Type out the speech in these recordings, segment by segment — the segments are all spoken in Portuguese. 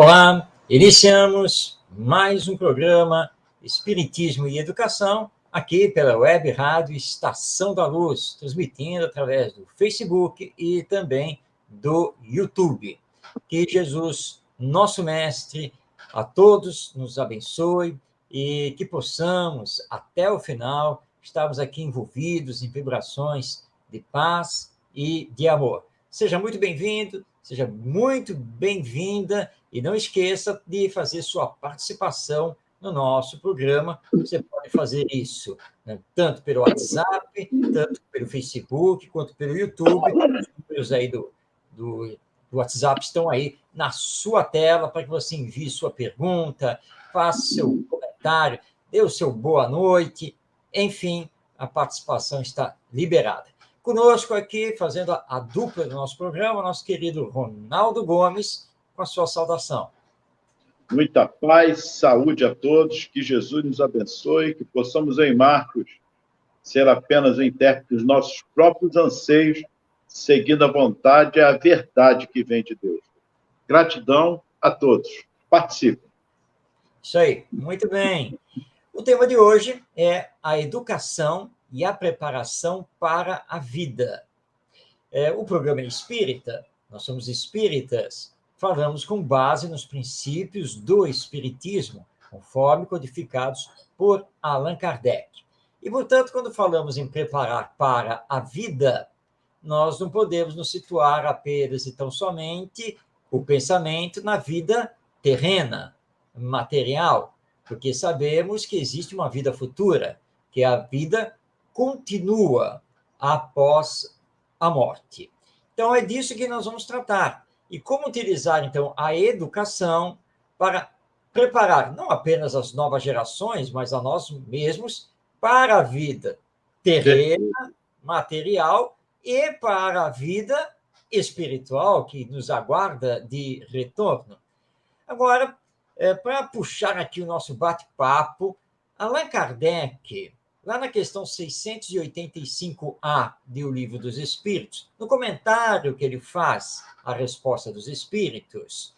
Olá, iniciamos mais um programa Espiritismo e Educação, aqui pela Web Rádio Estação da Luz, transmitindo através do Facebook e também do YouTube. Que Jesus, nosso Mestre, a todos nos abençoe e que possamos, até o final, estarmos aqui envolvidos em vibrações de paz e de amor. Seja muito bem-vindo, seja muito bem-vinda e não esqueça de fazer sua participação no nosso programa. Você pode fazer isso, né, tanto pelo WhatsApp, tanto pelo Facebook, quanto pelo YouTube. Os números aí do WhatsApp estão aí na sua tela para que você envie sua pergunta, faça seu comentário, dê o seu boa noite. Enfim, a participação está liberada. Conosco aqui, fazendo a dupla do nosso programa, nosso querido Ronaldo Gomes, com a sua saudação. Muita paz, saúde a todos, que Jesus nos abençoe, que possamos, em Marcos, ser apenas o intérprete dos nossos próprios anseios, seguindo a vontade e a verdade que vem de Deus. Gratidão a todos. Participem. Isso aí, muito bem. O tema de hoje é a educação e a preparação para a vida. O programa é espírita, nós somos espíritas, falamos com base nos princípios do espiritismo, conforme codificados por Allan Kardec. E, portanto, quando falamos em preparar para a vida, nós não podemos nos situar apenas e tão somente o pensamento na vida terrena, material, porque sabemos que existe uma vida futura, que a vida continua após a morte. Então, é disso que nós vamos tratar. E como utilizar, então, a educação para preparar não apenas as novas gerações, mas a nós mesmos para a vida terrena, material e para a vida espiritual que nos aguarda de retorno. Agora, para puxar aqui o nosso bate-papo, Allan Kardec, lá na questão 685A do Livro dos Espíritos, no comentário que ele faz à resposta dos Espíritos,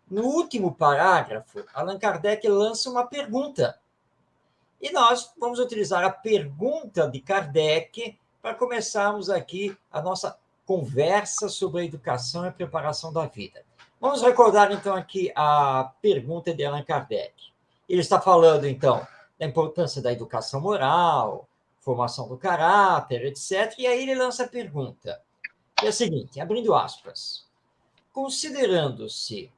no último parágrafo, Allan Kardec lança uma pergunta. E nós vamos utilizar a pergunta de Kardec para começarmos aqui a nossa conversa sobre a educação e a preparação da vida. Vamos recordar, então, aqui a pergunta de Allan Kardec. Ele está falando, então, da importância da educação moral, formação do caráter, etc. E aí ele lança a pergunta. É a seguinte, abrindo aspas. Considerando-se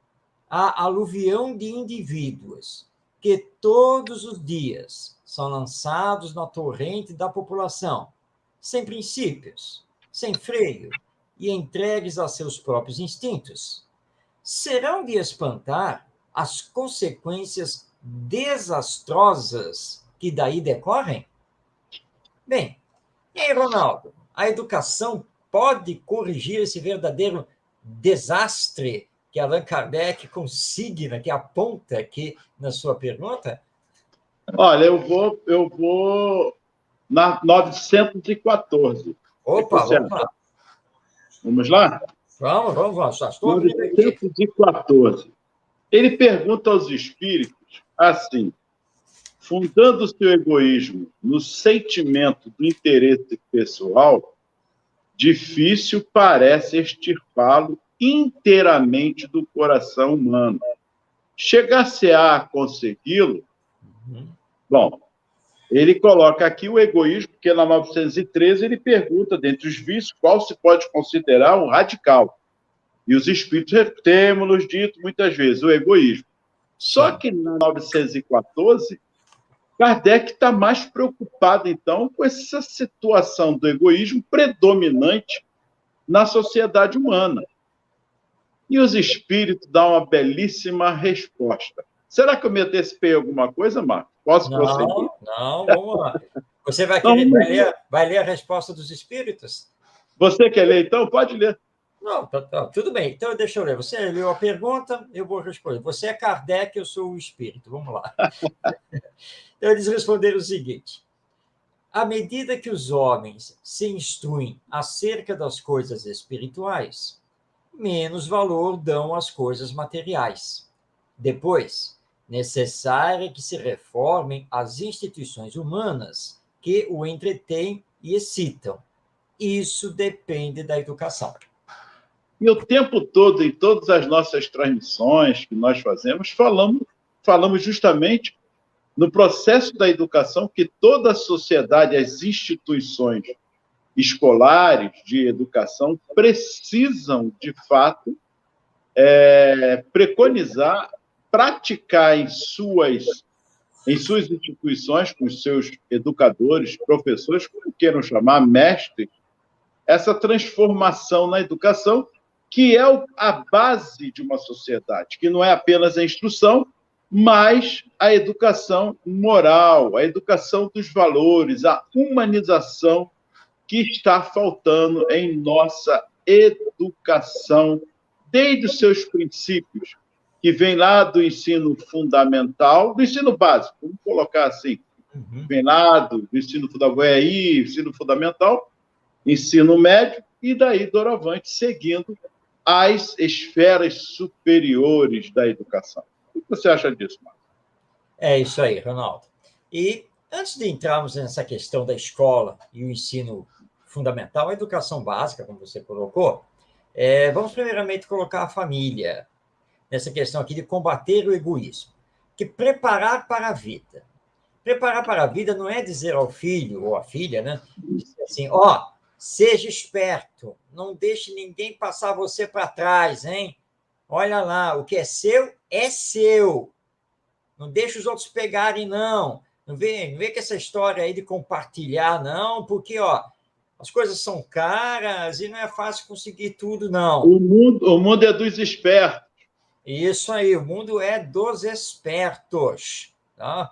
a aluvião de indivíduos que todos os dias são lançados na torrente da população, sem princípios, sem freio e entregues a seus próprios instintos, serão de espantar as consequências desastrosas que daí decorrem? Bem, e aí, Ronaldo, a educação pode corrigir esse verdadeiro desastre que Allan Kardec consigna, que aponta aqui na sua pergunta? Olha, eu vou na 914. Opa, vamos lá. Vamos lá? Vamos. Já estou abrindo aqui. 914. Ele pergunta aos espíritos assim: fundando seu egoísmo no sentimento do interesse pessoal, difícil parece extirpá-lo inteiramente do coração humano. Chegar-se-á a consegui-lo? Bom, ele coloca aqui o egoísmo, porque na 913 ele pergunta, dentre os vícios, qual se pode considerar um radical. E os espíritos temos dito muitas vezes, o egoísmo. Só que na 914, Kardec está mais preocupado, então, com essa situação do egoísmo predominante na sociedade humana. E os espíritos dão uma belíssima resposta. Será que eu me antecipei alguma coisa, Marcos? Posso prosseguir? Não, vamos lá. Você vai ler a resposta dos espíritos? Você quer ler, então? Pode ler. Não, tudo bem. Então, deixa eu ler. Você leu a pergunta, eu vou responder. Você é Kardec, eu sou o espírito. Vamos lá. Então, eles responderam o seguinte. À medida que os homens se instruem acerca das coisas espirituais, menos valor dão às coisas materiais. Depois, necessário é que se reformem as instituições humanas que o entretêm e excitam. Isso depende da educação. E o tempo todo, em todas as nossas transmissões que nós fazemos, falamos justamente no processo da educação que toda a sociedade, as instituições escolares de educação precisam, de fato, preconizar, praticar em suas instituições, com os seus educadores, professores, como queiram chamar, mestres, essa transformação na educação, que é a base de uma sociedade, que não é apenas a instrução, mas a educação moral, a educação dos valores, a humanização que está faltando em nossa educação, desde os seus princípios, que vem lá do ensino fundamental, do ensino básico, vamos colocar assim, vem lá do ensino fundamental, ensino médio, e daí doravante, seguindo as esferas superiores da educação. O que você acha disso, Marcos? É isso aí, Ronaldo. E antes de entrarmos nessa questão da escola e o ensino fundamental, a educação básica, como você colocou, vamos primeiramente colocar a família nessa questão aqui de combater o egoísmo, que preparar para a vida. Preparar para a vida não é dizer ao filho ou à filha, né, dizer assim, seja esperto, não deixe ninguém passar você para trás, hein? Olha lá, o que é seu. Não deixe os outros pegarem, não. Não vê que essa história aí de compartilhar, não, porque, as coisas são caras e não é fácil conseguir tudo, não. O mundo é dos espertos. Isso aí, o mundo é dos espertos. Tá?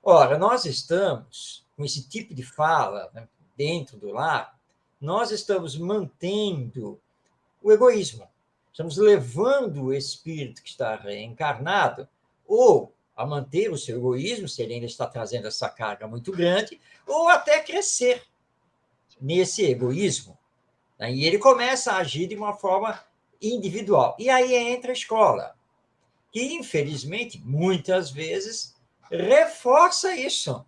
Ora, nós estamos com esse tipo de fala, né, dentro do lar, nós estamos mantendo o egoísmo. Estamos levando o espírito que está reencarnado ou a manter o seu egoísmo, se ele ainda está trazendo essa carga muito grande, ou até crescer nesse egoísmo. Né? E ele começa a agir de uma forma individual. E aí entra a escola, que, infelizmente, muitas vezes, reforça isso.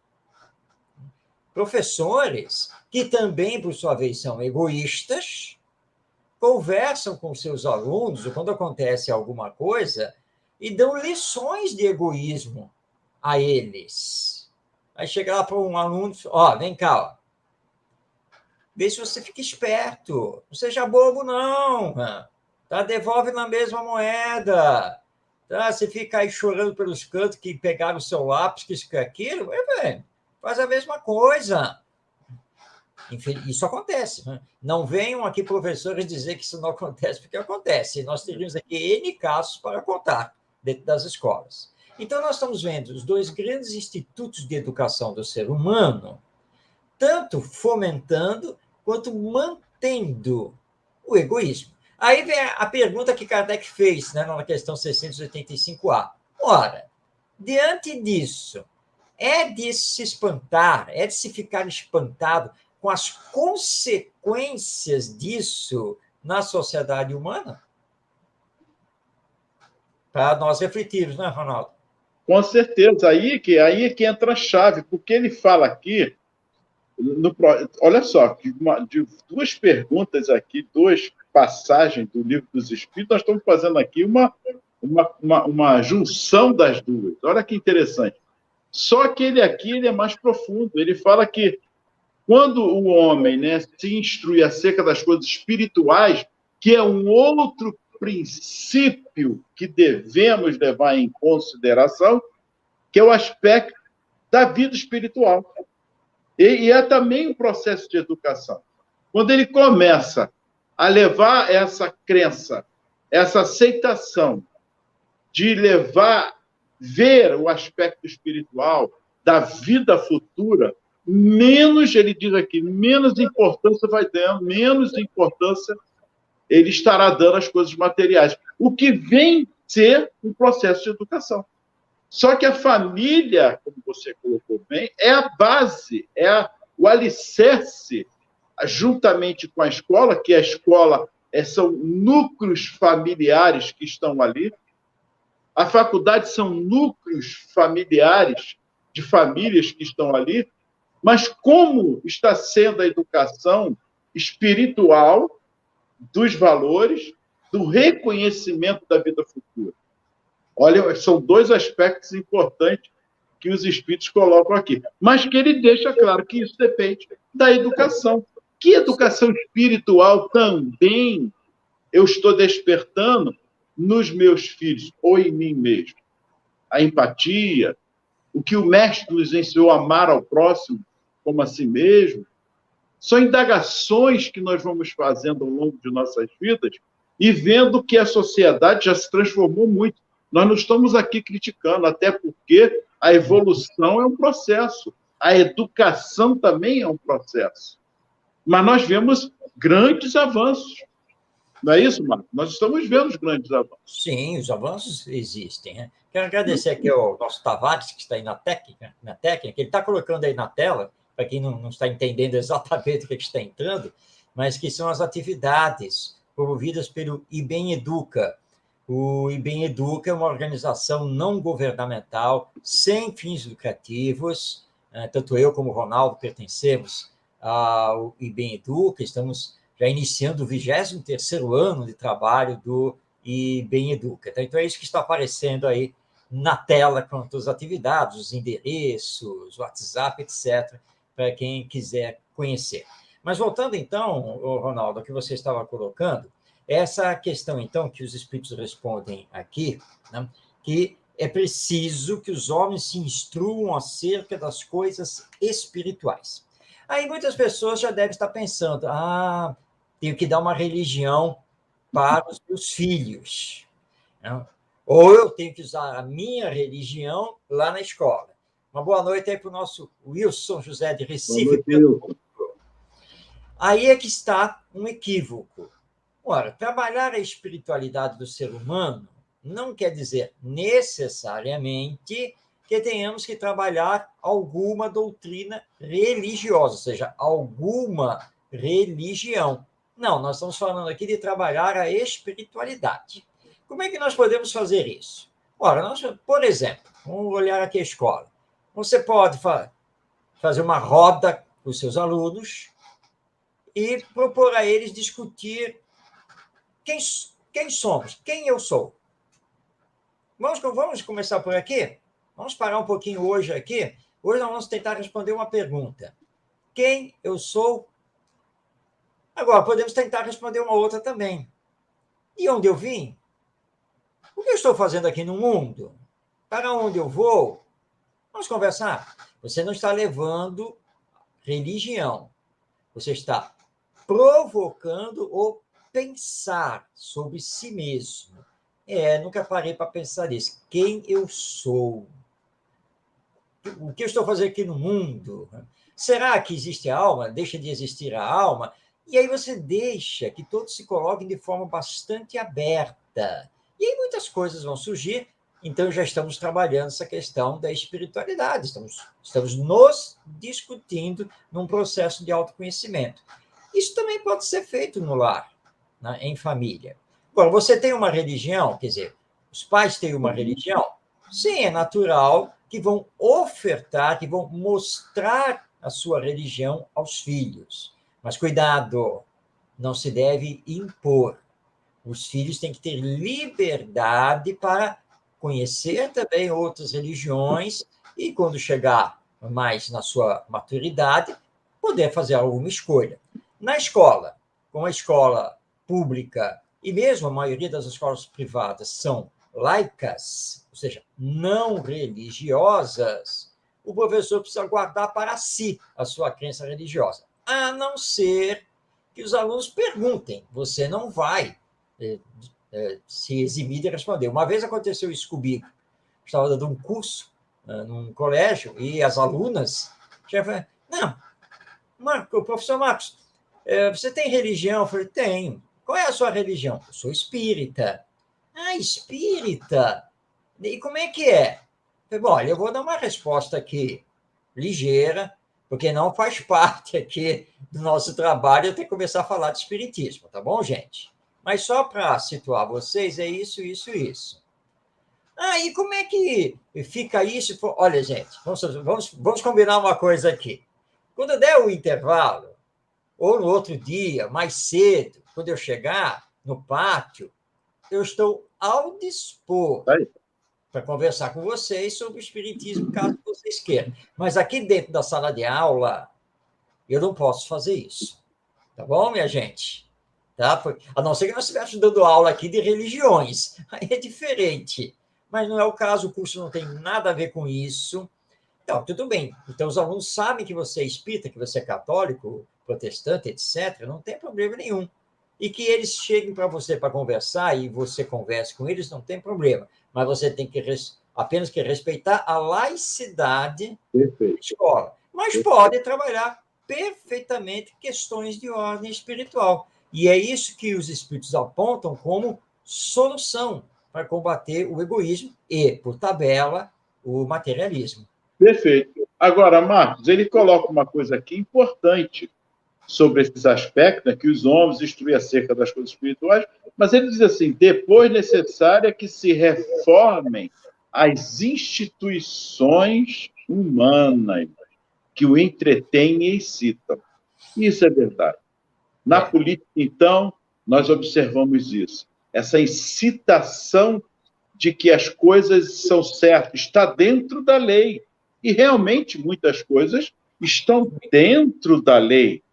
Professores, que também, por sua vez, são egoístas, conversam com seus alunos, ou quando acontece alguma coisa, e dão lições de egoísmo a eles. Aí chega lá para um aluno, vem cá, vê se você fica esperto, não seja bobo, não. Tá? Devolve na mesma moeda. Tá? Você fica aí chorando pelos cantos que pegaram o seu lápis, que isso, que aquilo, faz a mesma coisa. Isso acontece. Né? Não venham aqui professores dizer que isso não acontece, porque acontece. Nós teríamos aqui N casos para contar dentro das escolas. Então, nós estamos vendo os dois grandes institutos de educação do ser humano, tanto fomentando quanto mantendo o egoísmo. Aí vem a pergunta que Kardec fez, né, na questão 685A. Ora, diante disso, é de se espantar, é de se ficar espantado com as consequências disso na sociedade humana? Para nós refletirmos, né, Ronaldo? Com certeza, aí que entra a chave, porque ele fala aqui, olha só, de duas perguntas aqui, duas passagens do Livro dos Espíritos, nós estamos fazendo aqui uma junção das duas. Olha que interessante. Só que ele é mais profundo. Ele fala que quando o homem, né, se instrui acerca das coisas espirituais, que é um outro princípio que devemos levar em consideração, que é o aspecto da vida espiritual. E é também um processo de educação. Quando ele começa a levar essa crença, essa aceitação de ver o aspecto espiritual da vida futura, menos, ele diz aqui, menos importância vai dando, menos importância ele estará dando às coisas materiais. O que vem ser um processo de educação. Só que a família, como você colocou bem, é a base, o alicerce, juntamente com a escola, que a escola são núcleos familiares que estão ali, A faculdade são núcleos familiares, de famílias que estão ali, mas como está sendo a educação espiritual dos valores, do reconhecimento da vida futura? Olha, são dois aspectos importantes que os espíritos colocam aqui, mas que ele deixa claro que isso depende da educação. Que educação espiritual também eu estou despertando nos meus filhos ou em mim mesmo? A empatia, o que o mestre nos ensinou a amar ao próximo como a si mesmo, são indagações que nós vamos fazendo ao longo de nossas vidas e vendo que a sociedade já se transformou muito. Nós não estamos aqui criticando, até porque a evolução é um processo, a educação também é um processo. Mas nós vemos grandes avanços. Não é isso, Marcos? Nós estamos vendo os grandes avanços. Sim, os avanços existem. Né? Quero agradecer aqui ao nosso Tavares, que está aí na técnica, ele está colocando aí na tela, para quem não está entendendo exatamente o que está entrando, mas que são as atividades promovidas pelo IBEM Educa. O IBEM Educa é uma organização não governamental, sem fins lucrativos, tanto eu como o Ronaldo pertencemos ao IBEM Educa, estamos já iniciando o 23º ano de trabalho do IBEM Educa. Então, é isso que está aparecendo aí na tela, quanto às atividades, os endereços, WhatsApp, etc., para quem quiser conhecer. Mas voltando, então, Ronaldo, ao que você estava colocando, essa questão, então, que os espíritos respondem aqui, né, que é preciso que os homens se instruam acerca das coisas espirituais. Aí muitas pessoas já devem estar pensando, tenho que dar uma religião para os meus filhos, né? Ou eu tenho que usar a minha religião lá na escola. Uma boa noite aí para o nosso Wilson José de Recife. Aí é que está um equívoco. Ora, trabalhar a espiritualidade do ser humano não quer dizer necessariamente que tenhamos que trabalhar alguma doutrina religiosa, ou seja, alguma religião. Não, nós estamos falando aqui de trabalhar a espiritualidade. Como é que nós podemos fazer isso? Ora, por exemplo, vamos olhar aqui a escola. Você pode fazer uma roda com os seus alunos e propor a eles discutir quem somos, quem eu sou. Vamos começar por aqui? Vamos parar um pouquinho hoje aqui. Hoje nós vamos tentar responder uma pergunta. Quem eu sou? Agora, podemos tentar responder uma outra também. De onde eu vim? O que eu estou fazendo aqui no mundo? Para onde eu vou? Vamos conversar. Você não está levando religião. Você está provocando o pensar sobre si mesmo. Nunca parei para pensar nisso. Quem eu sou? O que eu estou fazendo aqui no mundo? Será que existe a alma? Deixa de existir a alma? E aí você deixa que todos se coloquem de forma bastante aberta. E aí muitas coisas vão surgir. Então, já estamos trabalhando essa questão da espiritualidade. Estamos nos discutindo num processo de autoconhecimento. Isso também pode ser feito no lar, né, em família. Agora, você tem uma religião, quer dizer, os pais têm uma religião? Sim, é natural que vão ofertar, que vão mostrar a sua religião aos filhos. Mas cuidado, não se deve impor. Os filhos têm que ter liberdade para conhecer também outras religiões e, quando chegar mais na sua maturidade, poder fazer alguma escolha. Na escola, como a escola pública e mesmo a maioria das escolas privadas são laicas, ou seja, não religiosas, o professor precisa guardar para si a sua crença religiosa, a não ser que os alunos perguntem. Você não vai se eximir de responder. Uma vez aconteceu isso comigo. Estava dando um curso num colégio e as alunas já falaram, não, professor Marcos, você tem religião? Eu falei, tenho. Qual é a sua religião? Eu sou espírita. Ah, espírita? E como é que é? Eu falei, bom, olha, eu vou dar uma resposta aqui ligeira, porque não faz parte aqui do nosso trabalho eu ter que começar a falar de espiritismo, tá bom, gente? Mas só para situar vocês, é isso, isso, isso. E como é que fica isso? Olha, gente, vamos combinar uma coisa aqui. Quando der o intervalo, ou no outro dia, mais cedo, quando eu chegar no pátio, eu estou ao dispor para conversar com vocês sobre o espiritismo, caso vocês queiram. Mas aqui dentro da sala de aula, eu não posso fazer isso. Tá bom, minha gente? Tá? A não ser que nós estivéssemos dando aula aqui de religiões. Aí é diferente. Mas não é o caso, o curso não tem nada a ver com isso. Então, tudo bem. Então, os alunos sabem que você é espírita, que você é católico, protestante, etc. Não tem problema nenhum. E que eles cheguem para você para conversar e você converse com eles, não tem problema. Mas você tem que apenas que respeitar a laicidade da escola. Mas pode trabalhar perfeitamente questões de ordem espiritual. E é isso que os espíritos apontam como solução para combater o egoísmo e, por tabela, o materialismo. Perfeito. Agora, Marcos, ele coloca uma coisa aqui importante sobre esses aspectos, né, que os homens instruem acerca das coisas espirituais, mas ele diz assim, depois necessário é que se reformem as instituições humanas que o entretêm e excitam. Isso é verdade. Na política, então, nós observamos isso. Essa incitação de que as coisas são certas está dentro da lei. E, realmente, muitas coisas estão dentro da lei,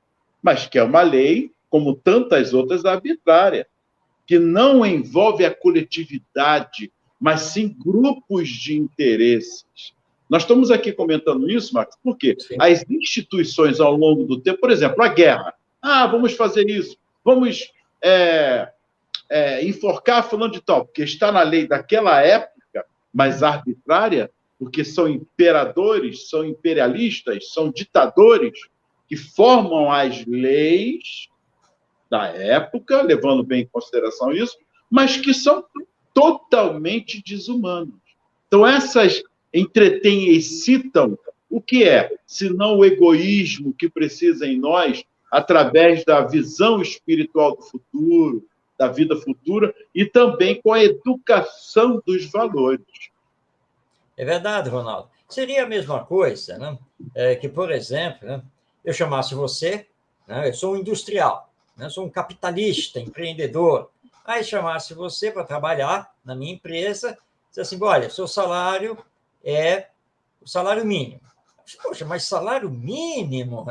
mas que é uma lei, como tantas outras, arbitrária, que não envolve a coletividade, mas sim grupos de interesses. Nós estamos aqui comentando isso, Marcos, porque as instituições, ao longo do tempo, por exemplo, a guerra. Vamos fazer isso, vamos enforcar fulano de tal, porque está na lei daquela época, mas arbitrária, porque são imperadores, são imperialistas, são ditadores que formam as leis da época, levando bem em consideração isso, mas que são totalmente desumanos. Então, essas entretêm e excitam o que é, senão o egoísmo que precisa em nós, através da visão espiritual do futuro, da vida futura, e também com a educação dos valores. É verdade, Ronaldo. Seria a mesma coisa, né? Que, por exemplo, né, eu chamasse você, né, eu sou um industrial, né, sou um capitalista, empreendedor, aí chamasse você para trabalhar na minha empresa, diz assim, olha, seu salário é o salário mínimo. Poxa, mas salário mínimo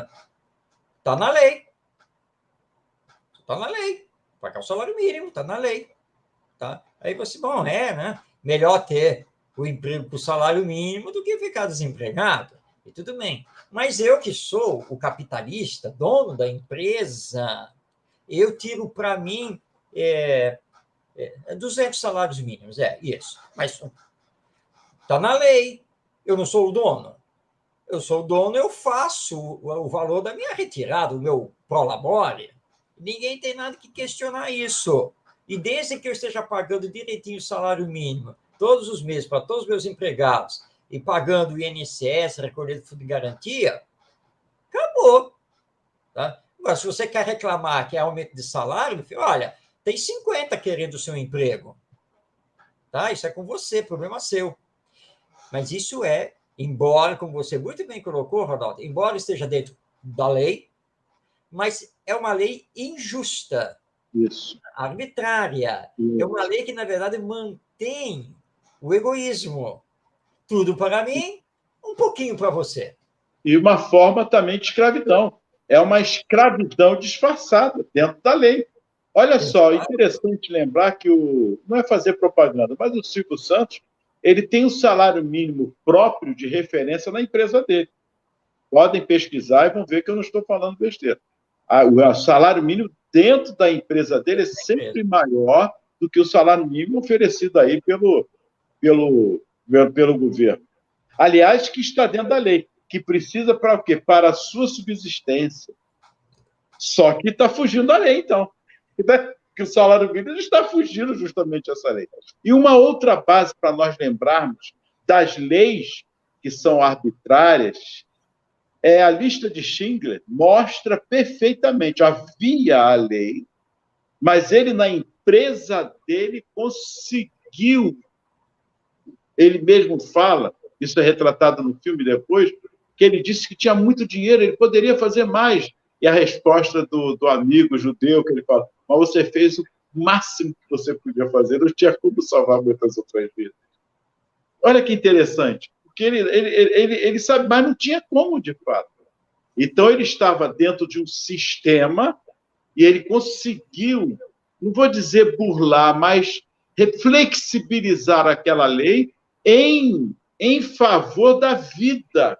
está na lei. Está na lei. Pagar o salário mínimo, está na lei. Tá? Aí você, bom, né? Melhor ter o emprego com o salário mínimo do que ficar desempregado. E tudo bem. Mas eu que sou o capitalista, dono da empresa, eu tiro para mim 200 salários mínimos. Isso. Mas está na lei. Eu não sou o dono. Eu sou o dono, eu faço o valor da minha retirada, o meu prolabore. Ninguém tem nada que questionar isso. E desde que eu esteja pagando direitinho o salário mínimo, todos os meses, para todos os meus empregados, e pagando o INSS, recolhendo fundo de garantia, acabou. Tá? Agora, se você quer reclamar que é aumento de salário, meu filho, olha, tem 50 querendo o seu emprego. Tá? Isso é com você, problema seu. Mas isso embora, como você muito bem colocou, Ronaldo, embora esteja dentro da lei, mas é uma lei injusta. Isso. Arbitrária. Isso. É uma lei que, na verdade, mantém o egoísmo. Tudo para mim, um pouquinho para você. E uma forma também de escravidão. É uma escravidão disfarçada dentro da lei. Olha só, interessante lembrar que não é fazer propaganda, mas o Silvio Santos, ele tem um salário mínimo próprio de referência na empresa dele. Podem pesquisar e vão ver que eu não estou falando besteira. O salário mínimo dentro da empresa dele é sempre maior do que o salário mínimo oferecido aí pelo governo. Aliás, que está dentro da lei, que precisa para o quê? Para a sua subsistência. Só que está fugindo da lei, então. Que o salário mínimo está fugindo justamente dessa lei. E uma outra base para nós lembrarmos das leis que são arbitrárias é a lista de Schindler, mostra perfeitamente, havia a lei, mas ele, na empresa dele, conseguiu Ele mesmo fala, isso é retratado no filme depois, que ele disse que tinha muito dinheiro, ele poderia fazer mais. E a resposta do amigo judeu, que ele fala, mas você fez o máximo que você podia fazer, não tinha como salvar muitas outras vidas. Olha que interessante, porque ele sabe, mas não tinha como, de fato. Então, ele estava dentro de um sistema e ele conseguiu, não vou dizer burlar, mas flexibilizar aquela lei em favor da vida,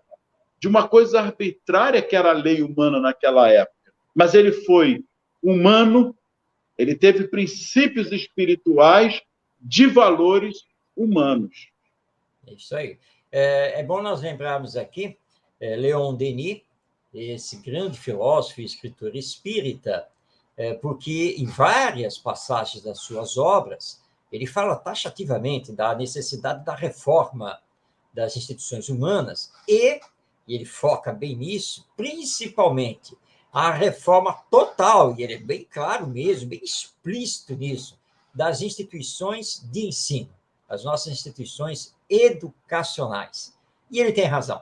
de uma coisa arbitrária que era a lei humana naquela época. Mas ele foi humano, ele teve princípios espirituais de valores humanos. É isso aí. É bom nós lembrarmos aqui, Leon Denis, esse grande filósofo e escritor espírita, porque em várias passagens das suas obras, ele fala taxativamente da necessidade da reforma das instituições humanas e ele foca bem nisso, principalmente a reforma total, e ele é bem claro mesmo, bem explícito nisso, das instituições de ensino, as nossas instituições educacionais. E ele tem razão,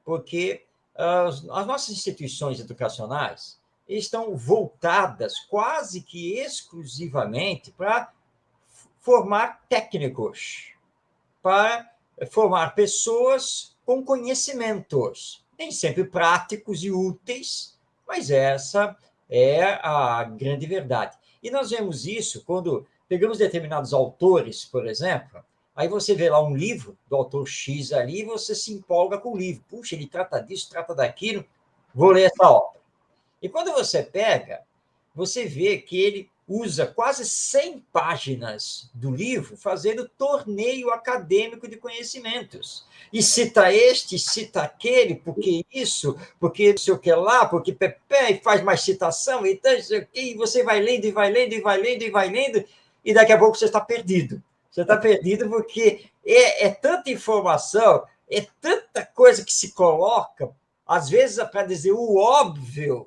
porque as nossas instituições educacionais estão voltadas quase que exclusivamente para formar técnicos, para formar pessoas com conhecimentos, nem sempre práticos e úteis, mas essa é a grande verdade. E nós vemos isso quando pegamos determinados autores, por exemplo, aí você vê lá um livro do autor X ali e você se empolga com o livro. Puxa, ele trata disso, trata daquilo, vou ler essa obra. E quando você pega, você vê que ele usa quase 100 páginas do livro fazendo torneio acadêmico de conhecimentos. E cita este, cita aquele, porque isso, porque não sei o que lá, porque Pepe, e faz mais citação, e tal, e você vai lendo, e vai lendo, e vai lendo, e vai lendo, e daqui a pouco você está perdido. Você está perdido porque é tanta informação, é tanta coisa que se coloca, às vezes para dizer o óbvio.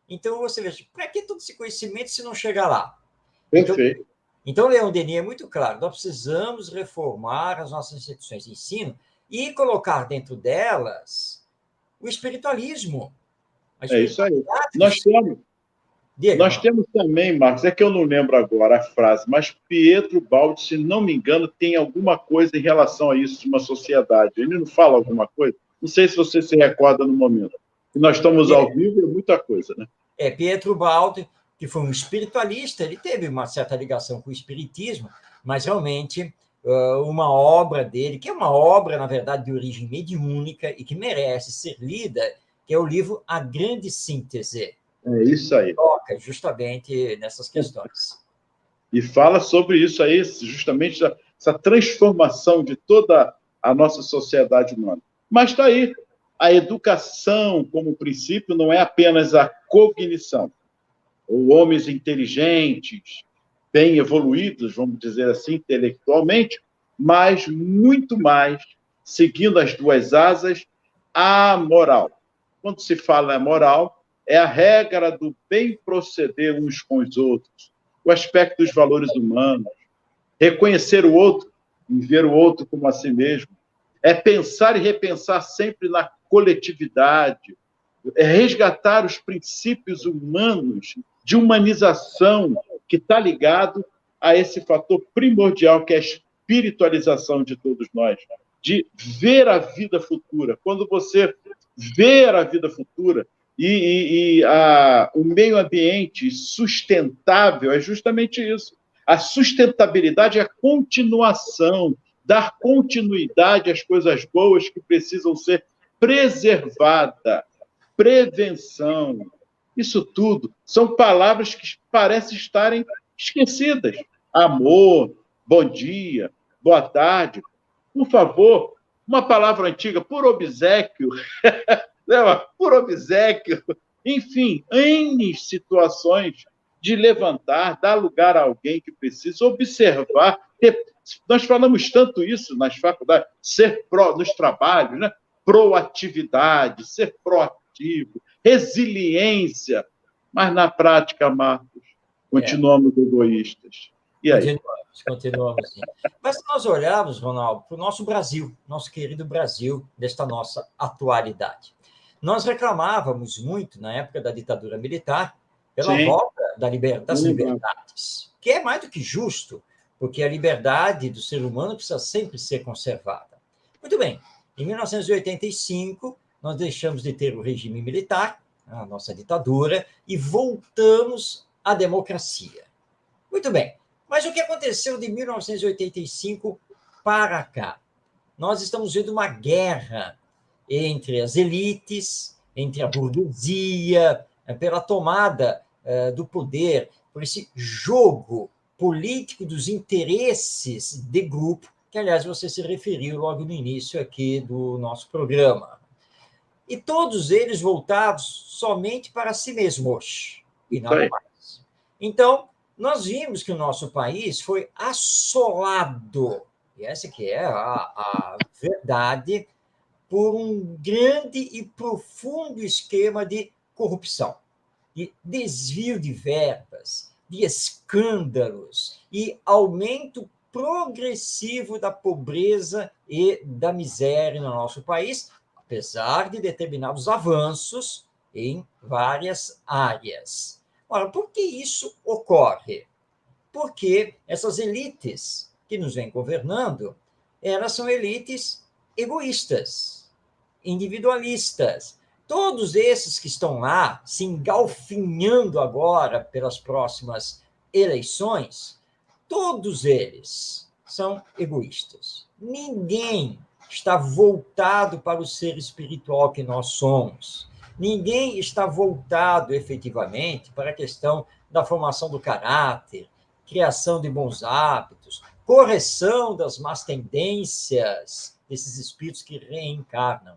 Então, você veja, para que todo esse conhecimento se não chegar lá? Perfeito. Então, Leon Denis é muito claro, nós precisamos reformar as nossas instituições de ensino e colocar dentro delas o espiritualismo. É isso aí. Nós temos também, Marcos, é que eu não lembro agora a frase, mas Pietro Baldi, se não me engano, tem alguma coisa em relação a isso de uma sociedade. Ele não fala alguma coisa? Não sei se você se recorda no momento. E nós estamos ao vivo, é muita coisa, né? Pietro Baldi, que foi um espiritualista, ele teve uma certa ligação com o espiritismo, mas realmente uma obra dele, que é uma obra, na verdade, de origem mediúnica e que merece ser lida, que é o livro A Grande Síntese. É isso aí. Toca justamente nessas questões. E fala sobre isso aí, justamente essa transformação de toda a nossa sociedade humana. Mas está aí, a educação, como princípio, não é apenas a cognição. Ou homens inteligentes, bem evoluídos, vamos dizer assim, intelectualmente, mas muito mais, seguindo as duas asas, a moral. Quando se fala moral, é a regra do bem proceder uns com os outros, o aspecto dos valores humanos, reconhecer o outro e ver o outro como a si mesmo, é pensar e repensar sempre na coletividade, é resgatar os princípios humanos de humanização que está ligado a esse fator primordial que é a espiritualização de todos nós, de ver a vida futura. Quando você ver a vida futura o meio ambiente sustentável é justamente isso. A sustentabilidade é a continuação, dar continuidade às coisas boas que precisam ser preservadas, prevenção. Isso tudo são palavras que parecem estarem esquecidas. Amor, bom dia, boa tarde. Por favor, uma palavra antiga, por obséquio, por obséquio. Enfim, N situações de levantar, dar lugar a alguém que precisa, observar. Nós falamos tanto isso nas faculdades, nos trabalhos, né? Proatividade, ser proativo, resiliência. Mas, na prática, Marcos, continuamos egoístas. E aí? Continuamos sim. Mas se nós olharmos, Ronaldo, para o nosso Brasil, nosso querido Brasil, desta nossa atualidade, nós reclamávamos muito, na época da ditadura militar, pela Sim. volta das liberdades, que é mais do que justo, porque a liberdade do ser humano precisa sempre ser conservada. Muito bem, em 1985, nós deixamos de ter o regime militar, a nossa ditadura, e voltamos à democracia. Muito bem, mas o que aconteceu de 1985 para cá? Nós estamos vendo uma guerra entre as elites, entre a burguesia, pela tomada do poder, por esse jogo político dos interesses de grupo, que, aliás, você se referiu logo no início aqui do nosso programa. E todos eles voltados somente para si mesmos, e nada mais. Então, nós vimos que o nosso país foi assolado, e essa que é a verdade, por um grande e profundo esquema de corrupção, de desvio de verbas, de escândalos e aumento progressivo da pobreza e da miséria no nosso país, apesar de determinados avanços em várias áreas. Ora, por que isso ocorre? Porque essas elites que nos vêm governando, elas são elites egoístas, individualistas. Todos esses que estão lá se engalfinhando agora pelas próximas eleições, todos eles são egoístas. Ninguém está voltado para o ser espiritual que nós somos. Ninguém está voltado efetivamente para a questão da formação do caráter, criação de bons hábitos, correção das más tendências desses espíritos que reencarnam.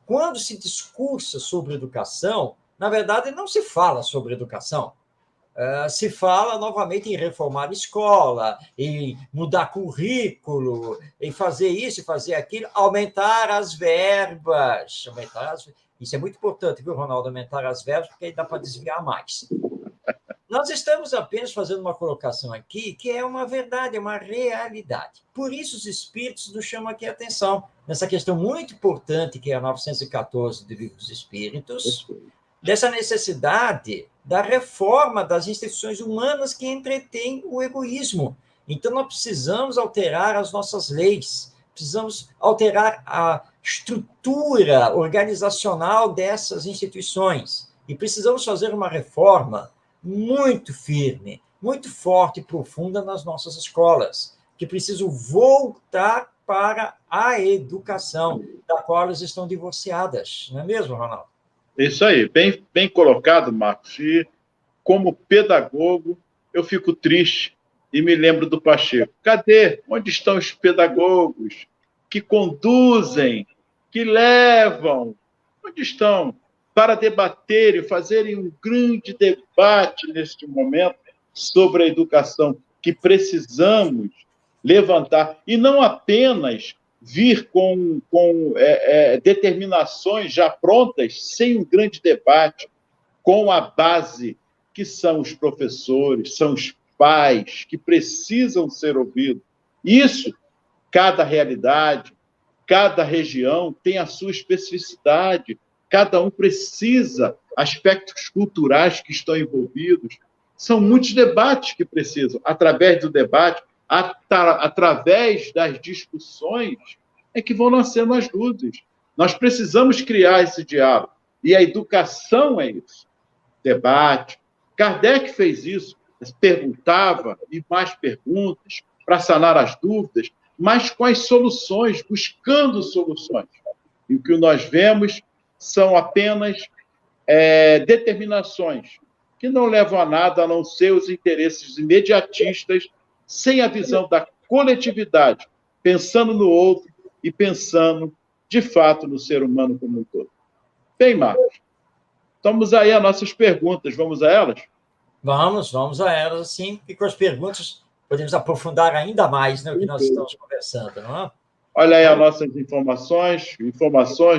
Quando se discursa sobre educação, na verdade, não se fala sobre educação. Se fala novamente em reformar a escola, em mudar currículo, em fazer isso e fazer aquilo, aumentar as verbas. Isso é muito importante, viu, Ronaldo? Aumentar as verbas, porque aí dá para desviar mais. Nós estamos apenas fazendo uma colocação aqui que é uma verdade, é uma realidade. Por isso os espíritos nos chamam aqui a atenção nessa questão muito importante que é a 914 do Livro dos Espíritos, dessa necessidade da reforma das instituições humanas que entretêm o egoísmo. Então, nós precisamos alterar as nossas leis, precisamos alterar a estrutura organizacional dessas instituições e precisamos fazer uma reforma muito firme, muito forte e profunda nas nossas escolas, que precisam voltar para a educação, da qual elas estão divorciadas. Não é mesmo, Ronaldo? Isso aí, bem colocado, Marcos. E, como pedagogo, eu fico triste e me lembro do Pacheco. Cadê? Onde estão os pedagogos que conduzem, que levam? Onde estão? Para debaterem, fazerem um grande debate neste momento sobre a educação que precisamos levantar. E não apenas vir com determinações já prontas, sem um grande debate, com a base que são os professores, são os pais, que precisam ser ouvidos. Isso, cada realidade, cada região tem a sua especificidade, cada um precisa, aspectos culturais que estão envolvidos. São muitos debates que precisam. Através do debate, através das discussões, é que vão nascendo as luzes. Nós precisamos criar esse diálogo. E a educação é isso. Debate. Kardec fez isso, perguntava e mais perguntas para sanar as dúvidas, mas com as soluções, buscando soluções. E o que nós vemos são apenas determinações que não levam a nada a não ser os interesses imediatistas, sem a visão da coletividade, pensando no outro e pensando, de fato, no ser humano como um todo. Bem, Marcos, estamos aí as nossas perguntas. Vamos a elas? Vamos a elas, sim, e com as perguntas podemos aprofundar ainda mais, né, o que nós estamos conversando, não é? Olha aí as nossas informações,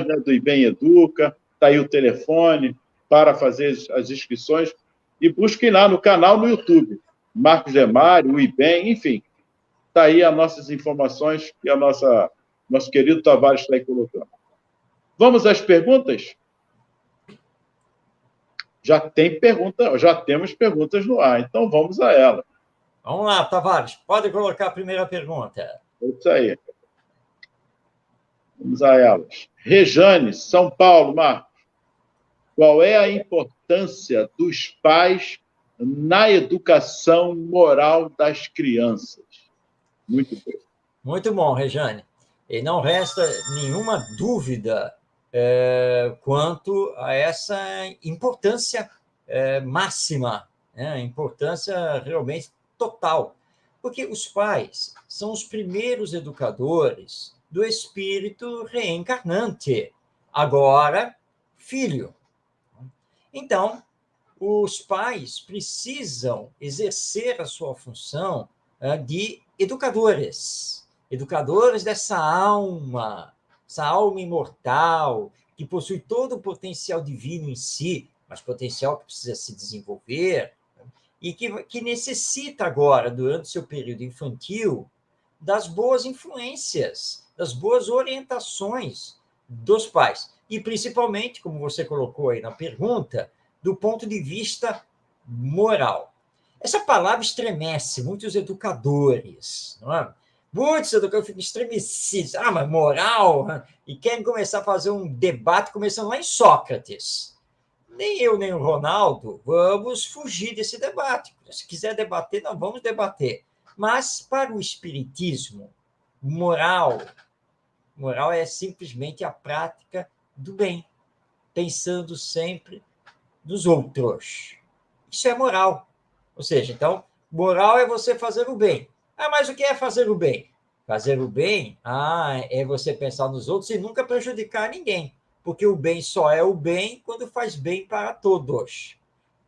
né, do IBEM Educa, está aí o telefone para fazer as inscrições, e busquem lá no canal no YouTube, Marcos Gemário, o IBEM, enfim. Está aí as nossas informações que nosso querido Tavares está aí colocando. Vamos às perguntas? Já temos perguntas no ar, então vamos a elas. Vamos lá, Tavares, pode colocar a primeira pergunta. É isso aí. Vamos a elas. Rejane, São Paulo, Marcos. Qual é a importância dos pais na educação moral das crianças? Muito bom. Muito bom, Rejane. E não resta nenhuma dúvida quanto a essa importância máxima, né? Importância realmente total. Porque os pais são os primeiros educadores do espírito reencarnante, agora filho. Então, os pais precisam exercer a sua função de educadores dessa essa alma imortal, que possui todo o potencial divino em si, mas potencial que precisa se desenvolver, e que necessita agora, durante seu período infantil, das boas influências, das boas orientações dos pais. E, principalmente, como você colocou aí na pergunta, do ponto de vista moral. Essa palavra estremece muitos educadores, não é? Muitos educadores ficam estremecidos. Ah, mas moral? E querem começar a fazer um debate começando lá em Sócrates. Nem eu, nem o Ronaldo vamos fugir desse debate. Se quiser debater, nós vamos debater. Mas, para o espiritismo, moral é simplesmente a prática do bem, pensando sempre nos outros. Isso é moral. Ou seja, então, moral é você fazer o bem. Ah, mas o que é fazer o bem? Fazer o bem é você pensar nos outros e nunca prejudicar ninguém. Porque o bem só é o bem quando faz bem para todos.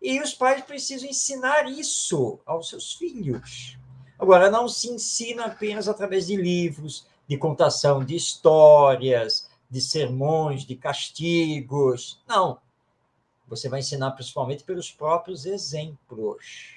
E os pais precisam ensinar isso aos seus filhos. Agora, não se ensina apenas através de livros, de contação de histórias, de sermões, de castigos. Não. Você vai ensinar principalmente pelos próprios exemplos.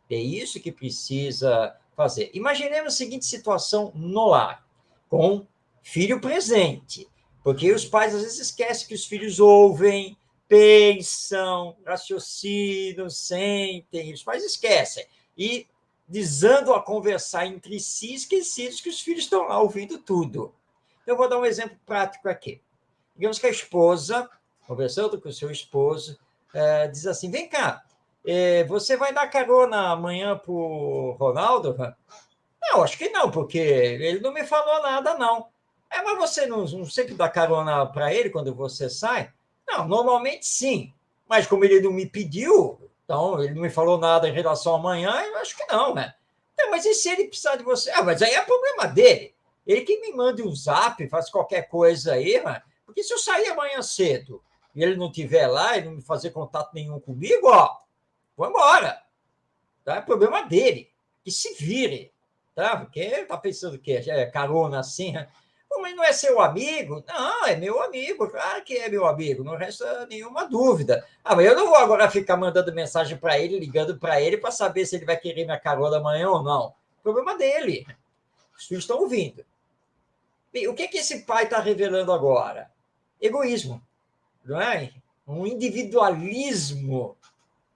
É isso que precisa fazer. Imaginemos a seguinte situação no lar, com filho presente, porque os pais às vezes esquecem que os filhos ouvem, pensam, raciocinam, sentem, os pais esquecem. E, desandam a conversar entre si, esquecidos que os filhos estão lá ouvindo tudo. Eu vou dar um exemplo prático aqui. Digamos que a esposa, conversando com o seu esposo, diz assim, vem cá, você vai dar carona amanhã para o Ronaldo? Não, acho que não, porque ele não me falou nada, não. Mas você não sempre dá carona para ele quando você sai? Não, normalmente sim. Mas como ele não me pediu, então ele não me falou nada em relação a amanhã, eu acho que não, né? Então, mas e se ele precisar de você? Mas aí é problema dele. Ele que me manda um zap, faz qualquer coisa aí, né? Porque se eu sair amanhã cedo e ele não estiver lá e não me fazer contato nenhum comigo, vou embora. Tá? É problema dele. Que se vire. Tá? Porque ele está pensando que é carona assim. Né? Mas não é seu amigo? Não, é meu amigo. Claro que é meu amigo. Não resta nenhuma dúvida. Mas eu não vou agora ficar mandando mensagem para ele, ligando para ele para saber se ele vai querer minha carona amanhã ou não. Problema dele. Os filhos estão ouvindo. E o que esse pai está revelando agora? Egoísmo. Não é? Um individualismo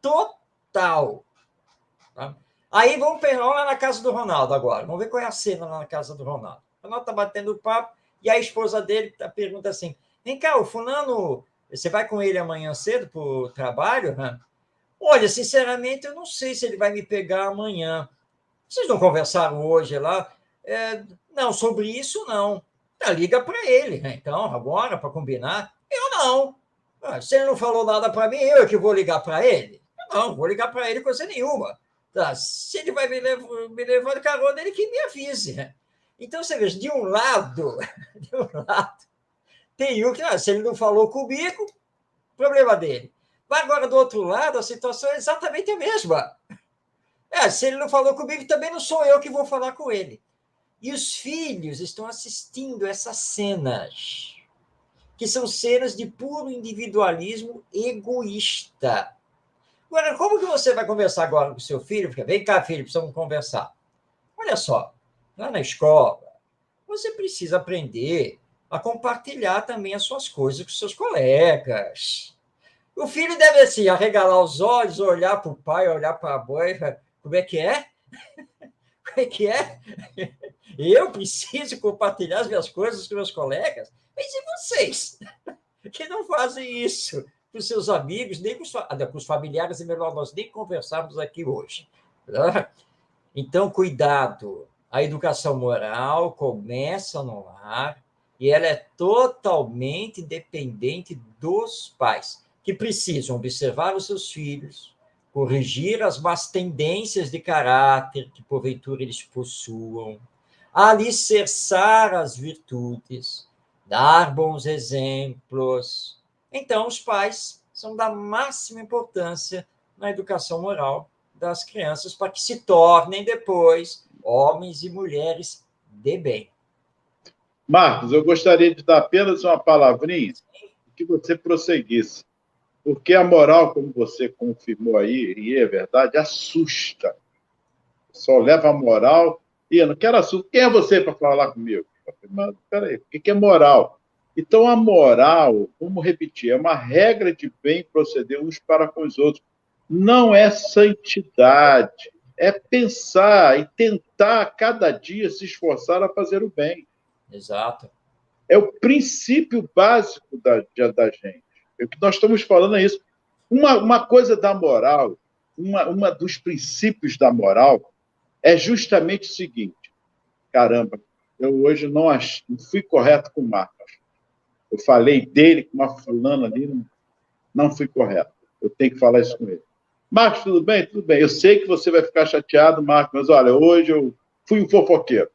total. Tá? Aí vamos lá na casa do Ronaldo agora. Vamos ver qual é a cena lá na casa do Ronaldo. O Ronaldo está batendo papo e a esposa dele pergunta assim, vem cá, o fulano, você vai com ele amanhã cedo para o trabalho? Olha, sinceramente, eu não sei se ele vai me pegar amanhã. Vocês não conversaram hoje lá? Não, sobre isso não. Liga para ele, né? Então, agora, para combinar. Eu não. Se ele não falou nada para mim, eu é que vou ligar para ele? Eu não vou ligar para ele coisa nenhuma. Se ele vai me levar de carona, ele que me avise. Né? Então, você veja, de um lado, tem que, se ele não falou comigo, problema dele. Mas agora, do outro lado, a situação é exatamente a mesma. Se ele não falou comigo, também não sou eu que vou falar com ele. E os filhos estão assistindo essas cenas, que são cenas de puro individualismo egoísta. Agora, como que você vai conversar agora com o seu filho? Porque, vem cá, filho, precisamos conversar. Olha só, lá na escola, você precisa aprender a compartilhar também as suas coisas com seus colegas. O filho deve, assim, arregalar os olhos, olhar para o pai, olhar para a mãe, como é que é? Como é que é? Eu preciso compartilhar as minhas coisas com meus colegas? Mas e vocês? Que não fazem isso com seus amigos, nem com os familiares, é melhor nós nem conversarmos aqui hoje. Tá? Então, cuidado. A educação moral começa no lar e ela é totalmente dependente dos pais, que precisam observar os seus filhos, corrigir as más tendências de caráter que, porventura, eles possuam, alicerçar as virtudes, dar bons exemplos. Então, os pais são da máxima importância na educação moral das crianças para que se tornem depois homens e mulheres de bem. Marcos, eu gostaria de dar apenas uma palavrinha que você prosseguisse. Porque a moral, como você confirmou aí, e é verdade, assusta. Só leva a moral e eu não quero assunto. Quem é você para falar comigo? Mas, peraí, o que é moral? Então, a moral, vamos repetir, é uma regra de bem proceder uns para com os outros. Não é santidade, é pensar e tentar cada dia se esforçar a fazer o bem. Exato. É o princípio básico da gente. O que nós estamos falando é isso. Uma coisa da moral, uma dos princípios da moral é justamente o seguinte: caramba, eu hoje não fui correto com o Marcos. Eu falei dele com uma fulana ali, não fui correto. Eu tenho que falar isso com ele. Marcos, tudo bem? Tudo bem. Eu sei que você vai ficar chateado, Marcos, mas olha, hoje eu fui um fofoqueiro.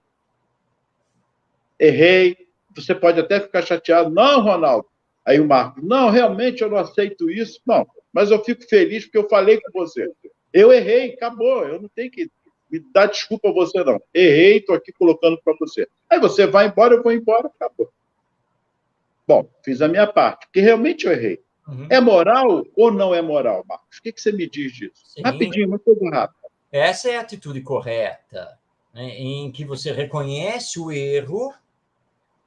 Errei. Você pode até ficar chateado. Não, Ronaldo. Aí o Marcos, não, realmente eu não aceito isso. Não, mas eu fico feliz porque eu falei com você. Eu errei, acabou. Eu não tenho que me dar desculpa a você, não. Errei, estou aqui colocando para você. Aí você vai embora, eu vou embora, acabou. Bom, fiz a minha parte, porque realmente eu errei. Uhum. É moral ou não é moral, Marcos? O que você me diz disso? Sim. Rapidinho, uma coisa rápida. Essa é a atitude correta, né, em que você reconhece o erro,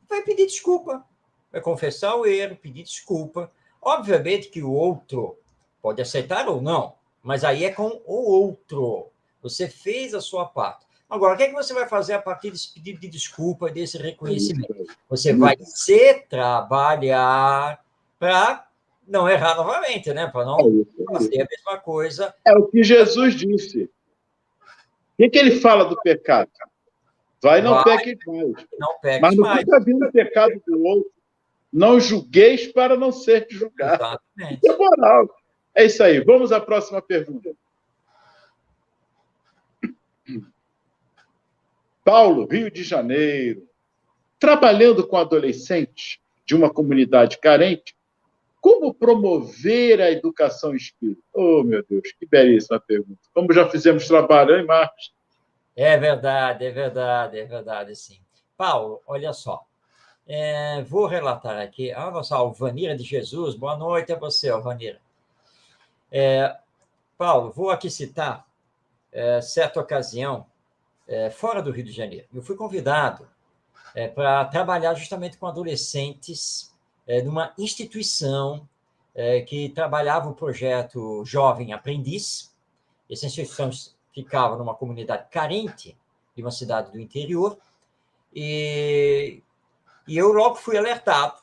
vai pedir desculpa, vai confessar o erro, pedir desculpa. Obviamente que o outro pode aceitar ou não, mas aí é com o outro. Você fez a sua parte. Agora, o que é que você vai fazer a partir desse pedido de desculpa, desse reconhecimento? Você vai se trabalhar para não errar novamente, né? Para não fazer a mesma coisa. É o que Jesus disse. O que ele fala do pecado? Vai, não peques mais. Não peques mas não mais. fica vindo o pecado do outro. Não julgueis para não ser julgado. Exatamente. É moral. É isso aí. Vamos à próxima pergunta. Paulo, Rio de Janeiro. Trabalhando com adolescentes de uma comunidade carente, como promover a educação espírita? Oh, meu Deus, que belíssima pergunta. Como já fizemos trabalho, hein, Marcos? É verdade, sim. Paulo, olha só. Vou relatar aqui. Nossa, Alvanira de Jesus. Boa noite a você, Alvanira. Paulo, vou aqui citar certa ocasião, fora do Rio de Janeiro. Eu fui convidado para trabalhar justamente com adolescentes numa instituição que trabalhava o projeto Jovem Aprendiz. Essa instituição ficava numa comunidade carente de uma cidade do interior, e eu logo fui alertado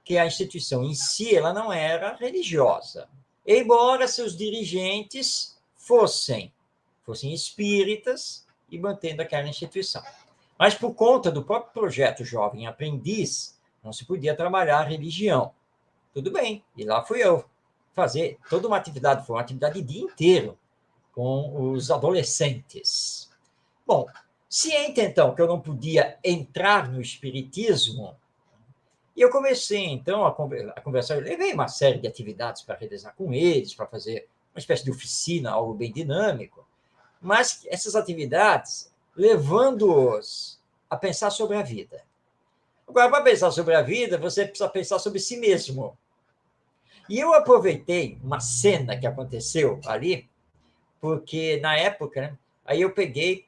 que a instituição em si ela não era religiosa, embora seus dirigentes fossem espíritas e mantendo aquela instituição. Mas por conta do próprio projeto Jovem Aprendiz, não se podia trabalhar a religião. Tudo bem, e lá fui eu fazer toda uma atividade, foi uma atividade de dia inteiro com os adolescentes. Bom, ciente então que eu não podia entrar no espiritismo, e eu comecei então a conversar, eu levei uma série de atividades para realizar com eles, para fazer uma espécie de oficina, algo bem dinâmico, mas essas atividades levando-os a pensar sobre a vida. Agora, para pensar sobre a vida, você precisa pensar sobre si mesmo. E eu aproveitei uma cena que aconteceu ali, porque na época, né, aí eu peguei,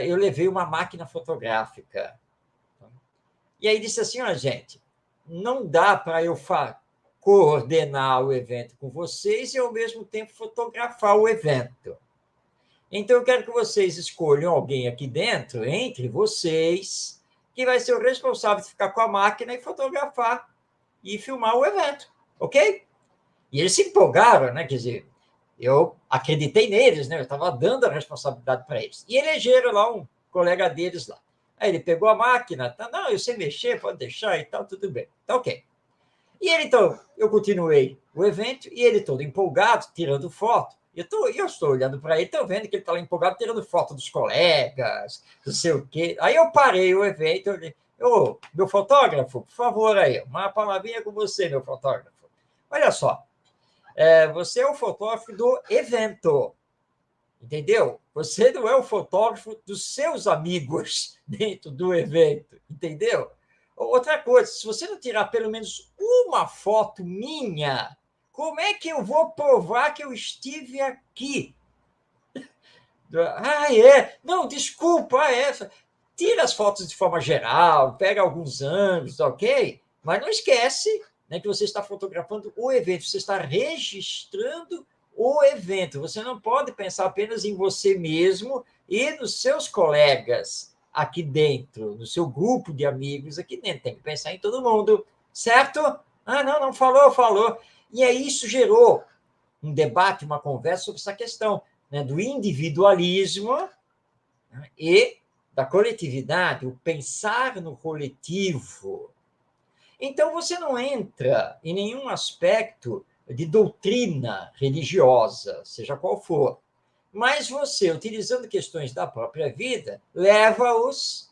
eu levei uma máquina fotográfica. E aí disse assim, ó, gente, não dá para eu coordenar o evento com vocês e, ao mesmo tempo, fotografar o evento. Então, eu quero que vocês escolham alguém aqui dentro, entre vocês, que vai ser o responsável de ficar com a máquina e fotografar e filmar o evento, ok? E eles se empolgaram, né? Quer dizer, eu acreditei neles, né? Eu estava dando a responsabilidade para eles. E elegeram lá um colega deles lá. Aí ele pegou a máquina, tá, não, eu sei mexer, pode deixar e tal, tudo bem. Tá ok. E ele, então, eu continuei o evento e ele todo empolgado, tirando foto. Eu estou olhando para ele, estou vendo que ele está lá empolgado, tirando foto dos colegas, não sei o quê. Aí eu parei o evento, eu falei, ô, meu fotógrafo, por favor, aí, uma palavrinha com você, meu fotógrafo. Olha só, você é o fotógrafo do evento, entendeu? Você não é o fotógrafo dos seus amigos dentro do evento, entendeu? Outra coisa, se você não tirar pelo menos uma foto minha, como é que eu vou provar que eu estive aqui? Ah, é? Não, desculpa, essa. Tira as fotos de forma geral, pega alguns ângulos, ok? Mas não esquece, né, que você está fotografando o evento, você está registrando o evento. Você não pode pensar apenas em você mesmo e nos seus colegas aqui dentro, no seu grupo de amigos aqui dentro. Tem que pensar em todo mundo, certo? Ah, não, não falou, falou. E aí isso gerou um debate, uma conversa sobre essa questão, né, do individualismo, né, e da coletividade, o pensar no coletivo. Então, você não entra em nenhum aspecto de doutrina religiosa, seja qual for, mas você, utilizando questões da própria vida, leva-os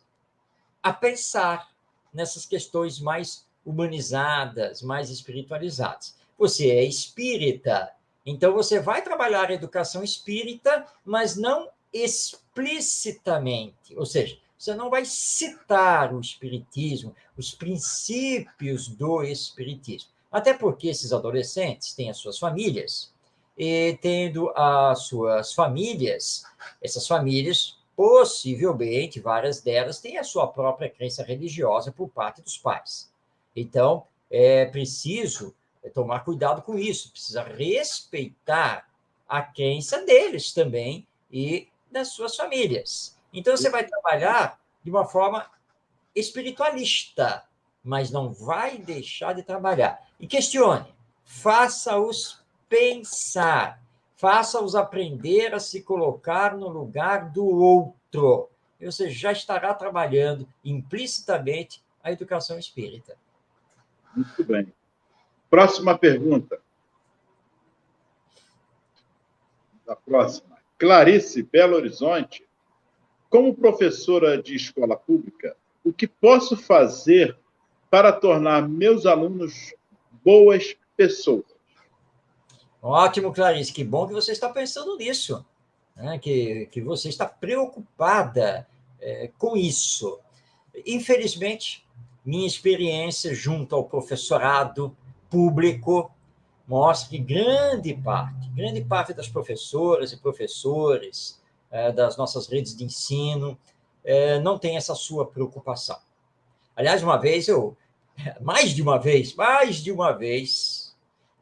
a pensar nessas questões mais humanizadas, mais espiritualizadas. Você é espírita, então você vai trabalhar a educação espírita, mas não explicitamente, ou seja, você não vai citar o espiritismo, os princípios do espiritismo. Até porque esses adolescentes têm as suas famílias, e tendo as suas famílias, essas famílias, possivelmente, várias delas têm a sua própria crença religiosa por parte dos pais. Então, é preciso tomar cuidado com isso, precisa respeitar a crença deles também e das suas famílias. Então, você vai trabalhar de uma forma espiritualista, mas não vai deixar de trabalhar. E questione, faça-os pensar, faça-os aprender a se colocar no lugar do outro. E você já estará trabalhando implicitamente a educação espírita. Muito bem. Próxima pergunta. A próxima. Clarice, Belo Horizonte. Como professora de escola pública, o que posso fazer para tornar meus alunos boas pessoas? Ótimo, Clarice, que bom que você está pensando nisso, né? Que você está preocupada com isso. Infelizmente, minha experiência junto ao professorado público mostra que grande parte das professoras e professores das nossas redes de ensino não tem essa sua preocupação. Aliás, mais de uma vez,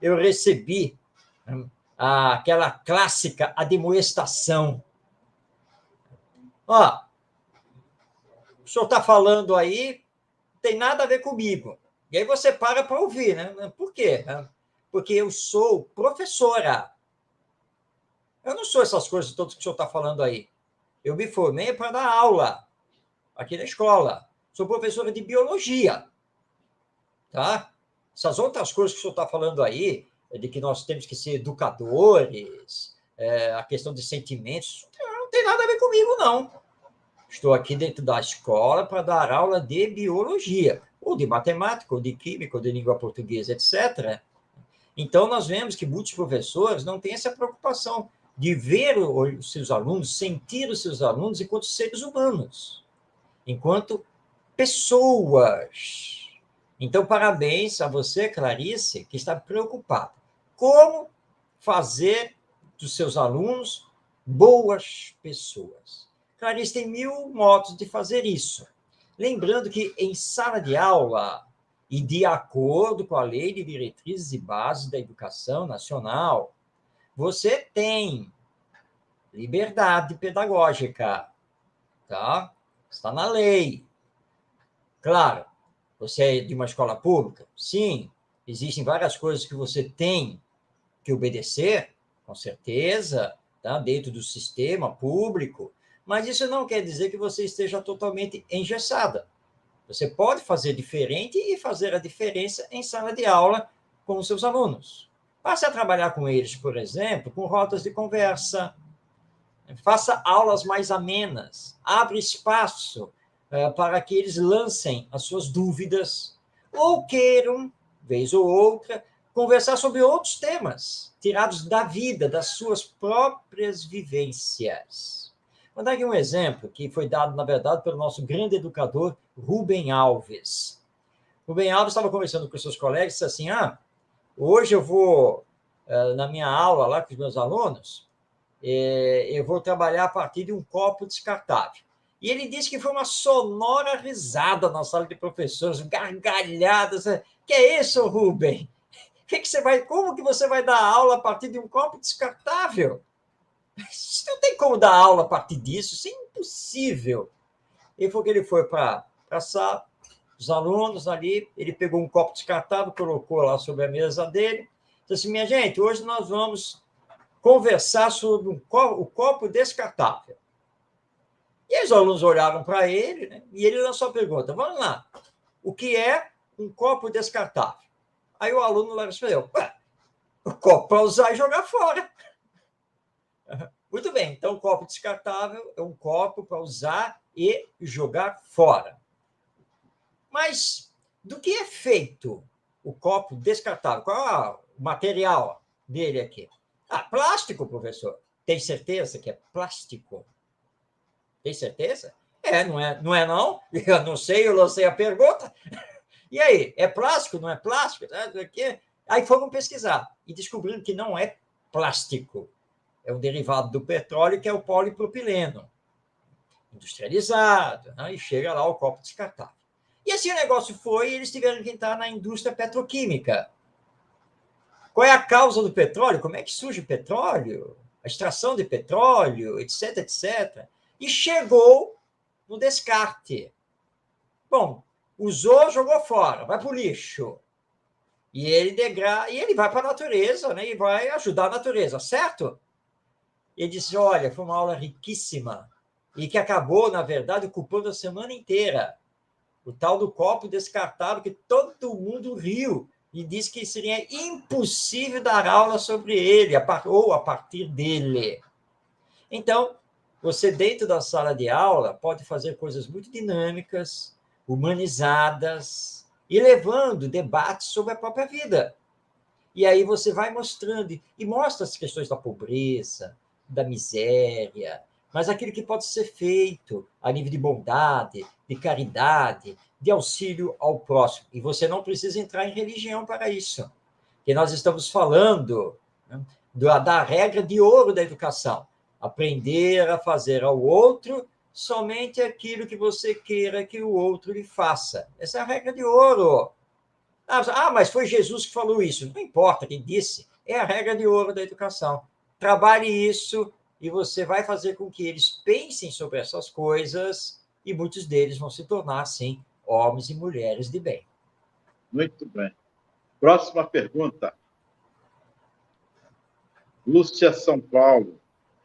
eu recebi aquela clássica admoestação. Ó, o senhor está falando aí, não tem nada a ver comigo. E aí você para ouvir, né? Por quê? Porque eu sou professora. Eu não sou essas coisas todas que o senhor está falando aí. Eu me formei para dar aula aqui na escola. Sou professora de biologia. Tá? Essas outras coisas que o senhor está falando aí, de que nós temos que ser educadores, a questão de sentimentos, não tem nada a ver comigo, não. Estou aqui dentro da escola para dar aula de biologia, ou de matemática, ou de química, ou de língua portuguesa, etc. Então, nós vemos que muitos professores não têm essa preocupação de ver os seus alunos, sentir os seus alunos enquanto seres humanos, enquanto pessoas. Então, parabéns a você, Clarice, que está preocupada. Como fazer dos seus alunos boas pessoas? Clarice tem 1000 modos de fazer isso. Lembrando que em sala de aula, e de acordo com a Lei de Diretrizes e Bases da Educação Nacional, você tem liberdade pedagógica, tá? Está na lei. Claro, você é de uma escola pública? Sim. Existem várias coisas que você tem que obedecer, com certeza, tá? Dentro do sistema público, mas isso não quer dizer que você esteja totalmente engessada. Você pode fazer diferente e fazer a diferença em sala de aula com os seus alunos. Passe a trabalhar com eles, por exemplo, com rodas de conversa. Faça aulas mais amenas. Abre espaço para que eles lancem as suas dúvidas ou queiram, vez ou outra, conversar sobre outros temas, tirados da vida, das suas próprias vivências. Vou dar aqui um exemplo que foi dado, na verdade, pelo nosso grande educador, Rubem Alves. Rubem Alves estava conversando com seus colegas e disse assim, hoje eu vou, na minha aula lá com os meus alunos, eu vou trabalhar a partir de um copo descartável. E ele disse que foi uma sonora risada na sala de professores, gargalhadas. Que é isso, Rubem? Como que você vai dar aula a partir de um copo descartável? Não tem como dar aula a partir disso, isso é impossível. E foi que ele foi para a sala, os alunos ali, ele pegou um copo descartável, colocou lá sobre a mesa dele, disse assim, minha gente, hoje nós vamos conversar sobre o copo descartável. E os alunos olhavam para ele, né, e ele lançou a pergunta, vamos lá, o que é um copo descartável? Aí o aluno lá respondeu, o copo para usar e jogar fora. Muito bem, então o copo descartável é um copo para usar e jogar fora. Mas do que é feito o copo descartável? Qual é o material dele aqui? Plástico, professor. Tem certeza que é plástico? Tem certeza? Não é não? Eu não sei, eu lancei a pergunta. E aí, é plástico, não é plástico? Aí foram pesquisar e descobriram que não é plástico. É um derivado do petróleo, que é o polipropileno, industrializado, né? E chega lá o copo descartável. E assim o negócio foi, e eles tiveram que entrar na indústria petroquímica. Qual é a causa do petróleo? Como é que surge o petróleo? A extração de petróleo, etc, etc. E chegou no descarte. Bom, usou, jogou fora, vai para o lixo. E ele vai para a natureza, né? E vai ajudar a natureza, certo? Ele disse, olha, foi uma aula riquíssima e que acabou, na verdade, ocupando a semana inteira. O tal do copo descartável, que todo mundo riu e disse que seria impossível dar aula sobre ele, ou a partir dele. Então, você dentro da sala de aula pode fazer coisas muito dinâmicas, humanizadas, e levando debates sobre a própria vida. E aí você vai mostrando, e mostra as questões da pobreza, da miséria, mas aquilo que pode ser feito a nível de bondade, de caridade, de auxílio ao próximo. E você não precisa entrar em religião para isso. Porque nós estamos falando, né, da regra de ouro da educação. Aprender a fazer ao outro somente aquilo que você queira que o outro lhe faça. Essa é a regra de ouro. Mas foi Jesus que falou isso. Não importa quem disse, é a regra de ouro da educação. Trabalhe isso e você vai fazer com que eles pensem sobre essas coisas e muitos deles vão se tornar, sim, homens e mulheres de bem. Muito bem. Próxima pergunta. Lúcia São Paulo.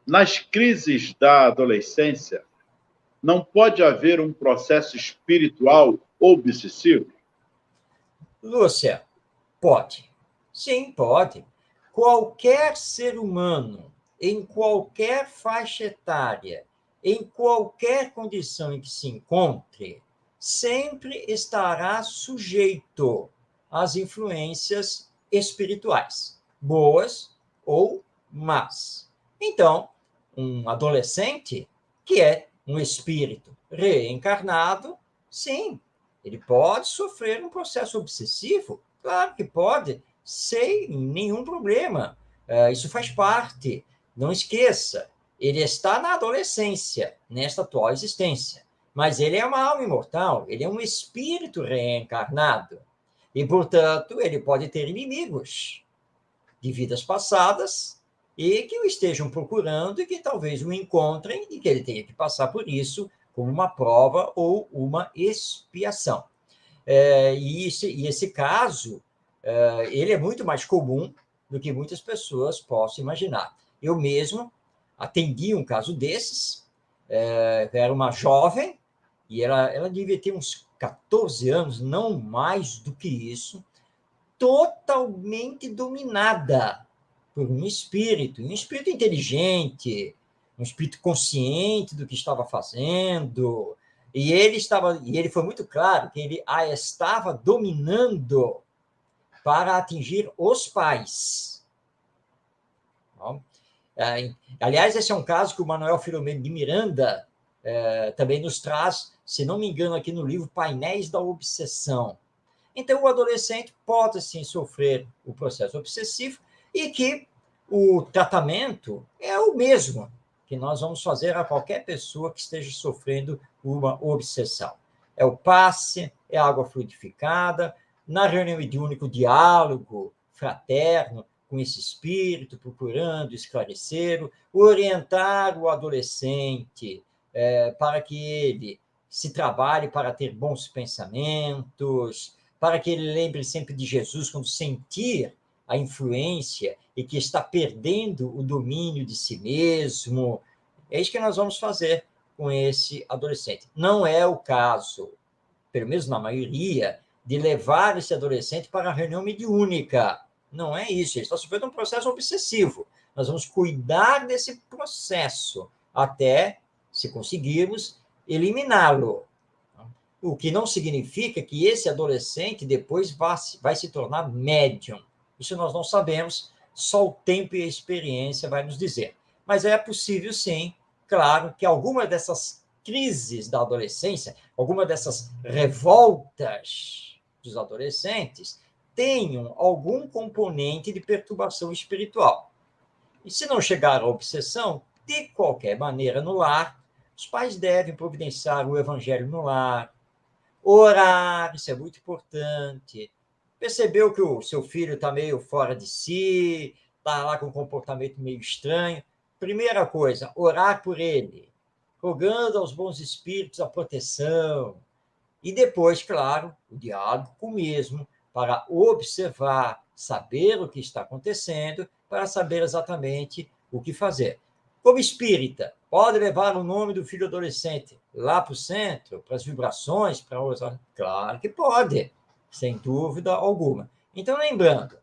Nas crises da adolescência, não pode haver um processo espiritual obsessivo? Lúcia, pode. Sim, pode. Qualquer ser humano, em qualquer faixa etária, em qualquer condição em que se encontre, sempre estará sujeito às influências espirituais, boas ou más. Então, um adolescente que é um espírito reencarnado, sim, Ele pode sofrer um processo obsessivo? Claro que pode, sem nenhum problema. Isso faz parte. Não esqueça, ele está na adolescência, nesta atual existência. Mas ele é uma alma imortal, ele é um espírito reencarnado. E, portanto, ele pode ter inimigos de vidas passadas e que o estejam procurando e que talvez o encontrem e que ele tenha que passar por isso como uma prova ou uma expiação. E esse caso, ele é muito mais comum do que muitas pessoas possam imaginar. Eu mesmo atendi um caso desses, era uma jovem, e ela devia ter uns 14 anos, não mais do que isso, totalmente dominada por um espírito inteligente, um espírito consciente do que estava fazendo, e ele foi muito claro que ele a estava dominando para atingir os pais. Aliás, esse é um caso que o Manuel Filomeno de Miranda também nos traz, se não me engano, aqui no livro Painéis da Obsessão. Então, o adolescente pode, sim, sofrer o processo obsessivo e que o tratamento é o mesmo que nós vamos fazer a qualquer pessoa que esteja sofrendo uma obsessão. É o passe, é a água fluidificada, na reunião mediúnica, o diálogo fraterno com esse espírito, procurando esclarecer, orientar o adolescente para que ele se trabalhe para ter bons pensamentos, para que ele lembre sempre de Jesus quando sentir a influência e que está perdendo o domínio de si mesmo. É isso que nós vamos fazer com esse adolescente. Não é o caso, pelo menos na maioria, de levar esse adolescente para a reunião mediúnica. Não é isso, ele está sofrendo um processo obsessivo. Nós vamos cuidar desse processo até, se conseguirmos, eliminá-lo. O que não significa que esse adolescente depois vai se tornar médium. Isso nós não sabemos, só o tempo e a experiência vai nos dizer. Mas é possível, sim, claro, que alguma dessas crises da adolescência, alguma dessas revoltas dos adolescentes, tenham algum componente de perturbação espiritual. E se não chegar à obsessão, de qualquer maneira, no lar, os pais devem providenciar o evangelho no lar, orar, isso é muito importante. Percebeu que o seu filho está meio fora de si, está lá com um comportamento meio estranho. Primeira coisa, orar por ele, rogando aos bons espíritos a proteção. E depois, claro, o diálogo com o mesmo, para observar, saber o que está acontecendo, para saber exatamente o que fazer. Como espírita, pode levar o nome do filho adolescente lá para o centro, para as vibrações, para os... Claro que pode, sem dúvida alguma. Então, lembrando,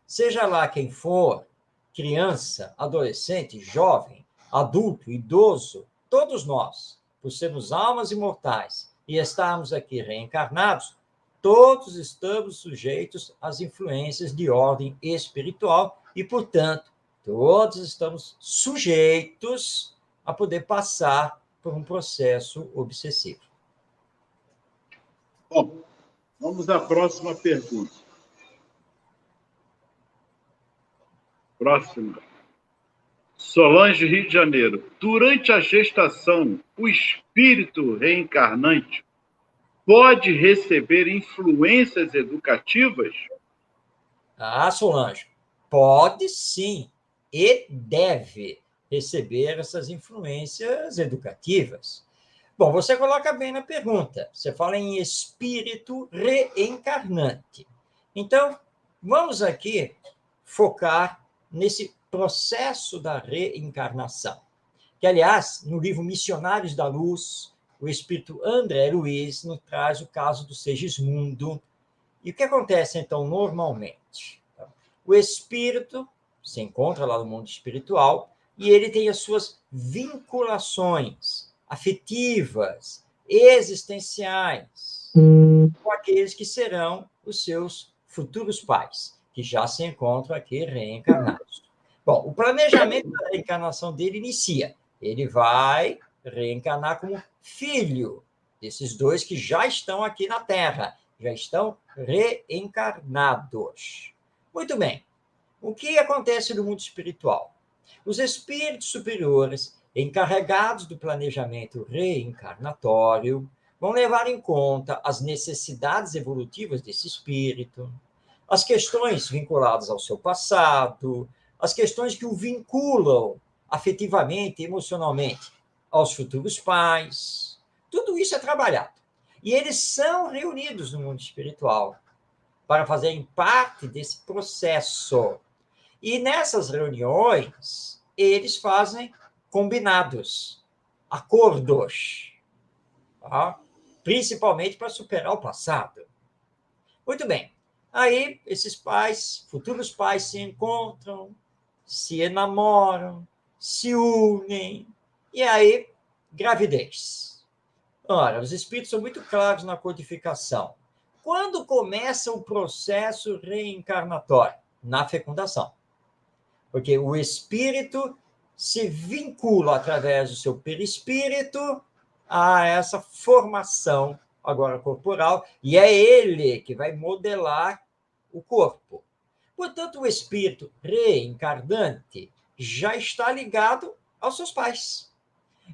seja lá quem for, criança, adolescente, jovem, adulto, idoso, todos nós, por sermos almas imortais e estarmos aqui reencarnados, todos estamos sujeitos às influências de ordem espiritual e, portanto, todos estamos sujeitos a poder passar por um processo obsessivo. Bom, vamos à próxima pergunta. Próxima. Solange, Rio de Janeiro. Durante a gestação, o espírito reencarnante pode receber influências educativas? Solange, pode sim e deve receber essas influências educativas. Bom, você coloca bem na pergunta. Você fala em espírito reencarnante. Então, vamos aqui focar nesse processo da reencarnação. Que, aliás, no livro Missionários da Luz, o espírito André Luiz nos traz o caso do Segismundo. E o que acontece, então, normalmente? O espírito se encontra lá no mundo espiritual e ele tem as suas vinculações afetivas, existenciais, com aqueles que serão os seus futuros pais, que já se encontram aqui reencarnados. Bom, o planejamento da reencarnação dele inicia. Ele vai reencarnar como filho desses dois que já estão aqui na Terra, já estão reencarnados. Muito bem. O que acontece no mundo espiritual? Os espíritos superiores, encarregados do planejamento reencarnatório, vão levar em conta as necessidades evolutivas desse espírito, as questões vinculadas ao seu passado, as questões que o vinculam afetivamente, emocionalmente aos futuros pais. Tudo isso é trabalhado. E eles são reunidos no mundo espiritual para fazerem parte desse processo. E nessas reuniões, eles fazem combinados, acordos, tá? Principalmente para superar o passado. Muito bem. Aí, esses pais, futuros pais, se encontram, se enamoram, se unem, e aí, gravidez. Ora, os espíritos são muito claros na codificação. Quando começa o processo reencarnatório? Na fecundação. Porque o espírito se vincula através do seu perispírito a essa formação agora corporal, e é ele que vai modelar o corpo. Portanto, o espírito reencarnante já está ligado aos seus pais.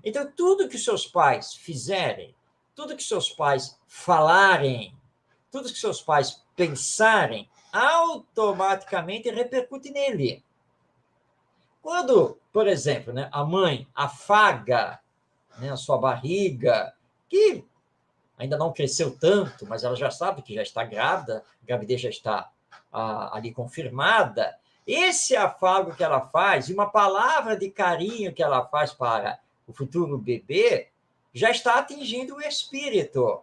Então, tudo que seus pais fizerem, tudo que seus pais falarem, tudo que seus pais pensarem, automaticamente repercute nele. Quando, por exemplo, né, a mãe afaga, né, a sua barriga, que ainda não cresceu tanto, mas ela já sabe que já está grávida, a gravidez já está ali confirmada, esse afago que ela faz, e uma palavra de carinho que ela faz para o futuro bebê, já está atingindo o espírito.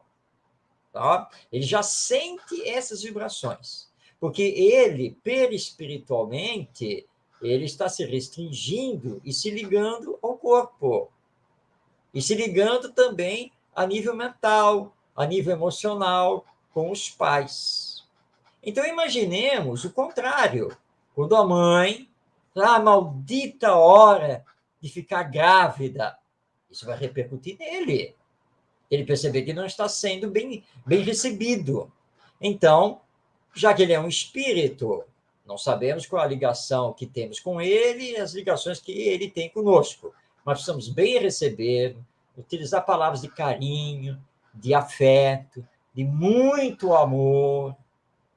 Tá? Ele já sente essas vibrações, porque ele, perispiritualmente, ele está se restringindo e se ligando ao corpo. E se ligando também a nível mental, a nível emocional, com os pais. Então, imaginemos o contrário. Quando a mãe, maldita hora de ficar grávida, isso vai repercutir nele. Ele perceber que não está sendo bem recebido. Então, já que ele é um espírito, não sabemos qual a ligação que temos com ele e as ligações que ele tem conosco. Mas precisamos bem receber, utilizar palavras de carinho, de afeto, de muito amor,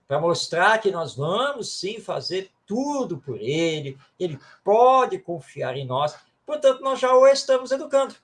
para mostrar que nós vamos, sim, fazer tudo por ele, ele pode confiar em nós. Portanto, nós já o estamos educando.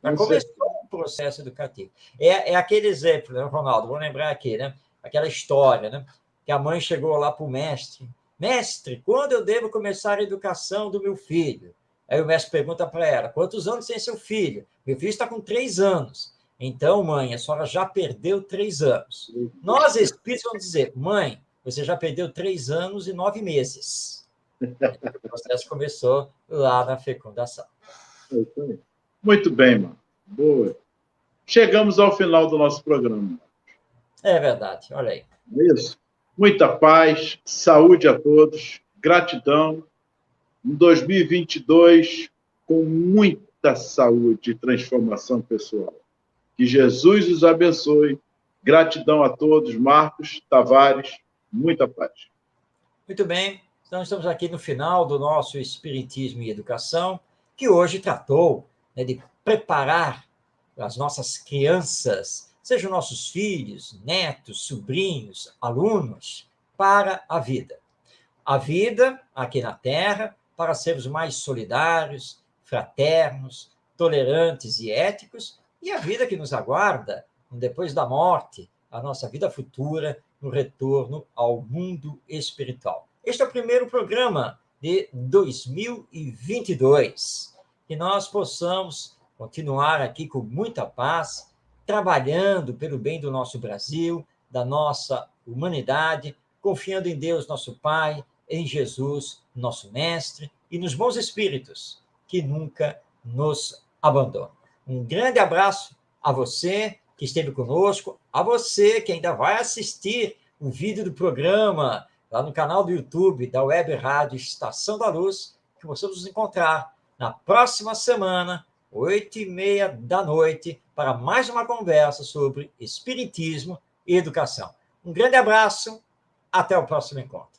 Já começou o processo educativo. É aquele exemplo, né, Ronaldo? Vou lembrar aqui, né? Aquela história, né? Que a mãe chegou lá para o mestre. Mestre, quando eu devo começar a educação do meu filho? Aí o mestre pergunta para ela, quantos anos tem seu filho? Meu filho está com 3 anos. Então, mãe, a senhora já perdeu 3 anos. Nós, espíritos, vamos dizer, mãe, você já perdeu 3 anos e 9 meses. O processo começou lá na fecundação. Muito bem, mano. Boa. Chegamos ao final do nosso programa. É verdade, olha aí. É isso. Muita paz, saúde a todos, gratidão. Em 2022, com muita saúde e transformação pessoal. Que Jesus os abençoe. Gratidão a todos. Marcos Tavares, muita paz. Muito bem. Então, estamos aqui no final do nosso Espiritismo e Educação, que hoje tratou, né, de preparar as nossas crianças, sejam nossos filhos, netos, sobrinhos, alunos, para a vida. A vida aqui na Terra, para sermos mais solidários, fraternos, tolerantes e éticos, e a vida que nos aguarda depois da morte, a nossa vida futura, no retorno ao mundo espiritual. Este é o primeiro programa de 2022. Que nós possamos continuar aqui com muita paz, trabalhando pelo bem do nosso Brasil, da nossa humanidade, confiando em Deus, nosso Pai, em Jesus, nosso Mestre, e nos bons espíritos, que nunca nos abandonam. Um grande abraço a você que esteve conosco, a você que ainda vai assistir o vídeo do programa lá no canal do YouTube da Web Rádio Estação da Luz, que possamos nos encontrar na próxima semana, 8h30 da noite, para mais uma conversa sobre espiritismo e educação. Um grande abraço, até o próximo encontro.